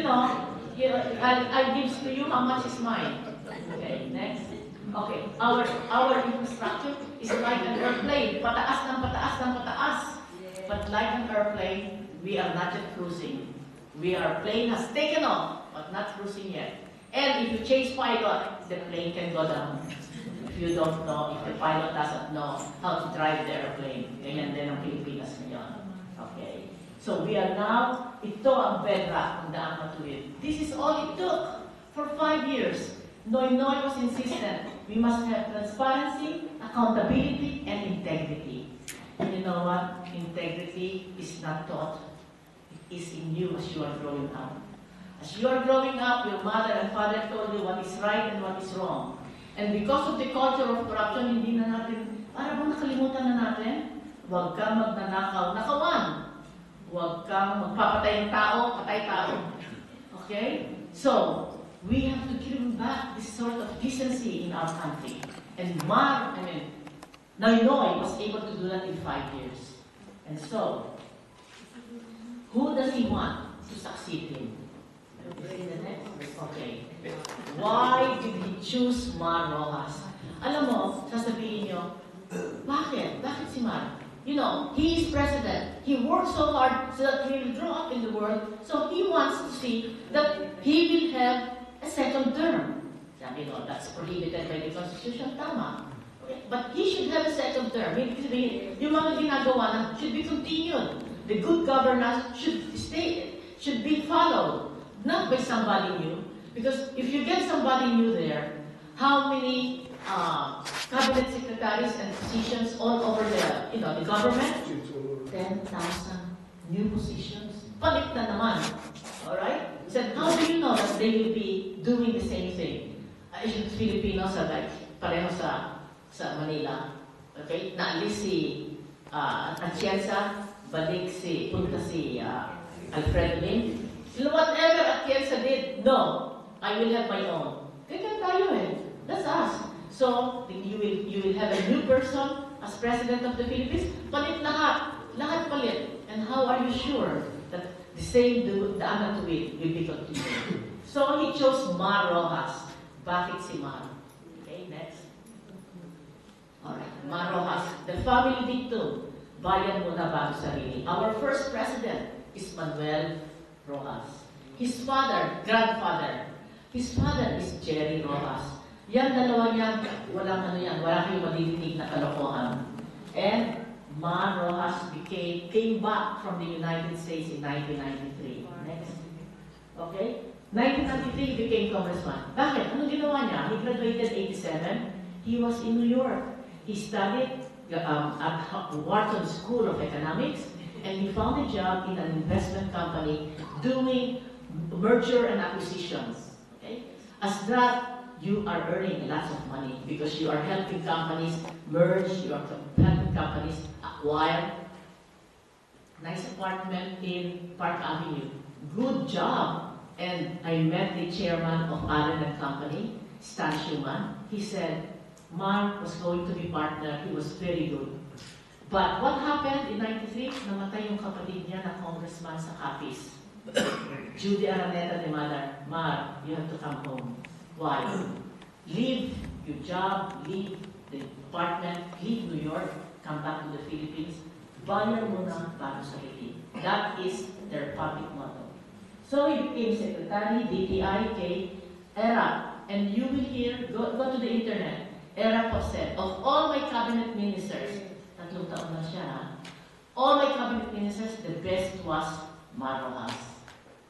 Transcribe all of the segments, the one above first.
I'll give to you how much is mine. Okay, next. Okay, our infrastructure is like an airplane, pataas ng pataas ng pataas. But like an airplane, we are not yet cruising. Our plane has taken off, but not cruising yet. And if you change pilot, the plane can go down. If you don't know, if the pilot doesn't know how to drive the airplane, ganyan din ang Pilipinas ngayon. Okay. So we are now, ito ang bedrock ng Daan Matuwid. This is all it took for 5 years. Noy was insistent. We must have transparency, accountability, and integrity. And you know what? Integrity is not taught. It is in you as you are growing up. As you are growing up, your mother and father told you what is right and what is wrong. And because of the culture of corruption, hindi na natin, para bang nakalimutan na natin? Huwag kang magnanakaw, nakawan. Huwag kang magpapatay ng tao, patay tao. Okay? So, we have to give back this sort of decency in our country. And Noynoy was able to do that in 5 years. And so, who does he want to succeed him? Okay. Why did he choose Mar Rojas? Alam mo, sasabihin nyo, bakit? Bakit si Mar? You know, he is president. He works so hard so that he will grow up in the world. So he wants to see that he will have a second term. You know, that's prohibited by the Constitution. Tama. Okay. But he should have a second term. Yung mga ginagawa na should be continued. The good governance should be followed. Not by somebody new. Because if you get somebody new there, how many cabinet secretaries and positions all over the government? 10,000 new positions. Palit na naman. Alright? So how do you know that they will be doing the same thing? Filipinos are like pareho sa Manila. Okay? Naalis si Atienza, punta si Alfredo Lim. Whatever Atienza did, no, I will have my own. Kaya tayo That's us. So, you will have a new person as President of the Philippines. Palit lahat. Lahat palit. And how are you sure that the same Daan Matuwid will be continued? So, he chose Mar Rojas. Bakit si Mar? Okay, next. Alright, Mar Rojas. The family dito. Bayan muna bago sarili. Our first president is Manuel Rojas. His grandfather is Jerry Rojas. Yan dalawa niya, wala kayong madidinig na kalokohan. And Mar Rojas came back from the United States in 1993. Next. Okay? 1993, he became congressman. Bakit? Anong ginawa niya? He graduated 87. He was in New York. He studied at Wharton School of Economics, and he found a job in an investment company doing merger and acquisitions. Okay? As that, you are earning lots of money because you are helping companies merge, you are helping companies acquire. Nice apartment in Park Avenue. Good job. And I met the chairman of Allen & Company, Stan Schumann. He said, Mark was going to be partner. He was very good. But what happened in 93? Namatay yung kapatid niya na congressman sa Capiz. Judy Araneta de Mother, Mar, you have to come home. Why? Leave your job, leave the department, leave New York, come back to the Philippines. Bayan muna bago sarili. That is their public motto. So he became secretary, DTI, kay ERA. And you will hear, go to the internet. ERA po said, of all my cabinet ministers, 3 taon na siya, all my cabinet ministers, the best was Mar Rojas.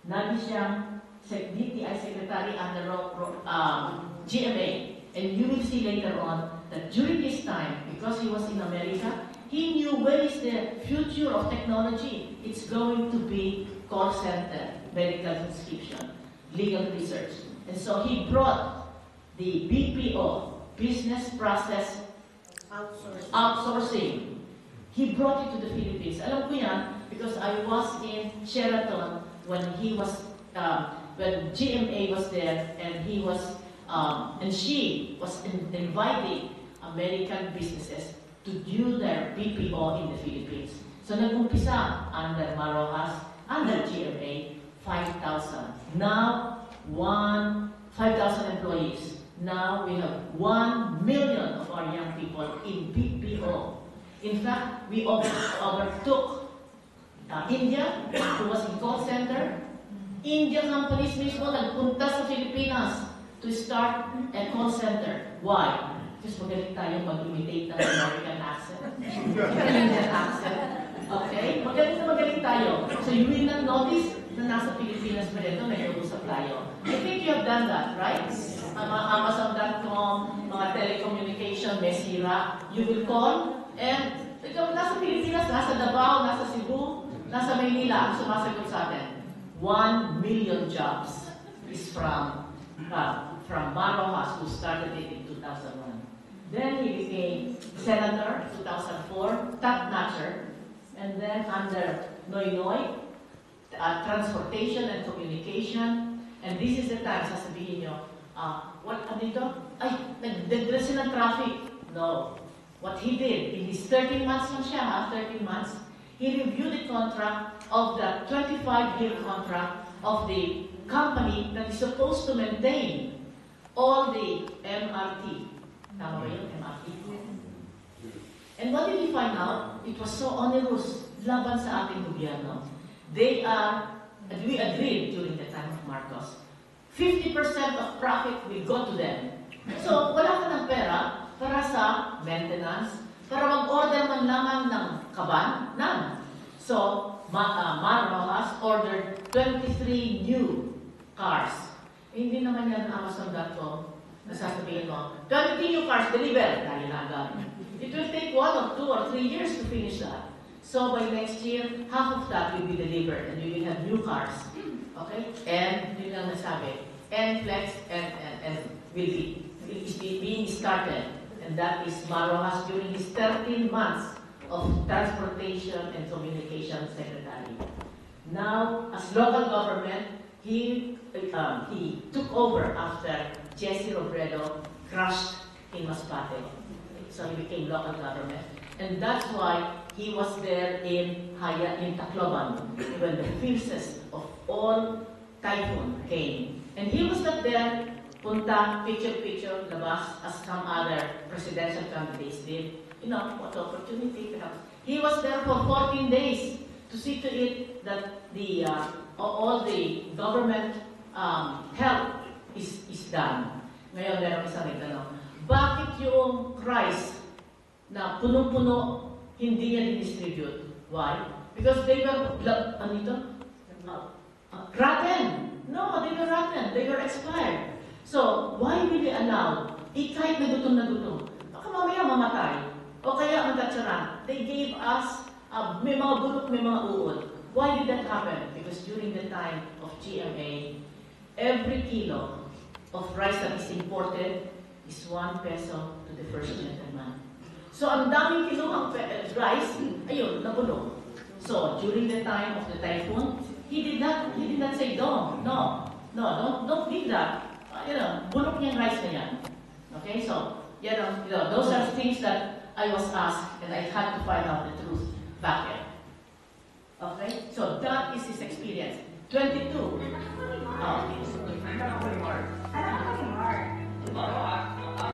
Nagi siyang DTI secretary under GMA. And you will see later on that during this time, because he was in America, he knew where is the future of technology. It's going to be call center, medical prescription, legal research. And so he brought the BPO, business process outsourcing. He brought it to the Philippines. Alam ko yan because I was in Sheraton when he was, when GMA was there, and he was, and she was inviting American businesses to do their BPO in the Philippines. So nag-umpisa under Mar Rojas, under GMA, 5,000 Now, 5,000 employees. Now we have 1 million of our young people in BPO. In fact, we overtook India, who was in call center. India companies mismo nagpunta sa Pilipinas to start a call center. Why? Just magaling tayo mag-imitate ng American accent. Indian accent. Okay? Magaling tayo. So you will not notice na nasa Pilipinas pa rin, nag-uusap tayo. I think you have done that, right? Mga Amazon.com, mga telecommunication, mesira, you will call, and ikaw nasa Pilipinas, nasa Davao, nasa Cebu, nasa Maynila, ang sumasagot sa atin. 1 million jobs is from Mar Rojas, who started it in 2001. Then he became senator, 2004, top-notcher, and then under Noy Noy, transportation and communication, and this is the time, sasabihin nyo, what dito? Ay, nag-dress ng traffic. No. What he did, in his 13 months lang siya, 13 months, he reviewed the contract of the 25-year contract of the company that is supposed to maintain all the MRT. Tama ba yun, MRT? And what did he find out? It was so onerous, laban sa ating gobyerno. We agreed during the time of Marcos, 50% of profit will go to them. So, wala ka ng pera para sa maintenance, para mag-order man lamang ng kaban, none. So, Mar Rojas ordered 23 new cars. Hindi naman yan Amazon.com. Nasasabihin mo, 23 new cars, deliver. Dahil na agad. It will take 1 or 2 or 3 years to finish that. So by next year, half of that will be delivered and we will have new cars. Okay? And yun lang nasabi. NFlex and will be being started. And that is Mar Rojas during his 13 months of Transportation and Communication Secretary. Now, as local government, he took over after Jesse Robredo crushed in Masbate. So he became local government. And that's why he was there in Tacloban when the fiercest of all typhoon came. And he was not there, punta, picture, labas, as some other presidential candidates did. You know, what opportunity perhaps. He was there for 14 days to see to it that all the government help is done. Ngayon, meron isang nagtanong, bakit yung rice na punong-puno hindi niya distribute? Why? Because they were, rotten. No, they were rotten. They were expired. So, why will they allow? Kahit na gutom, baka mamaya mamatay. O kaya magkatsaran. They gave us, may mga bulok, may mga uod. Why did that happen? Because during the time of GMA, every kilo of rice that is imported is 1 peso to the first gentleman. So, ang daming kilo ang rice, ayun, nabulok. So, during the time of the typhoon, he did not say, don't give that. Bulok niyang rice na yan. Okay, so, those are things that I was asked, and I had to find out the truth back then. Okay, so that is his experience. 22. Oh,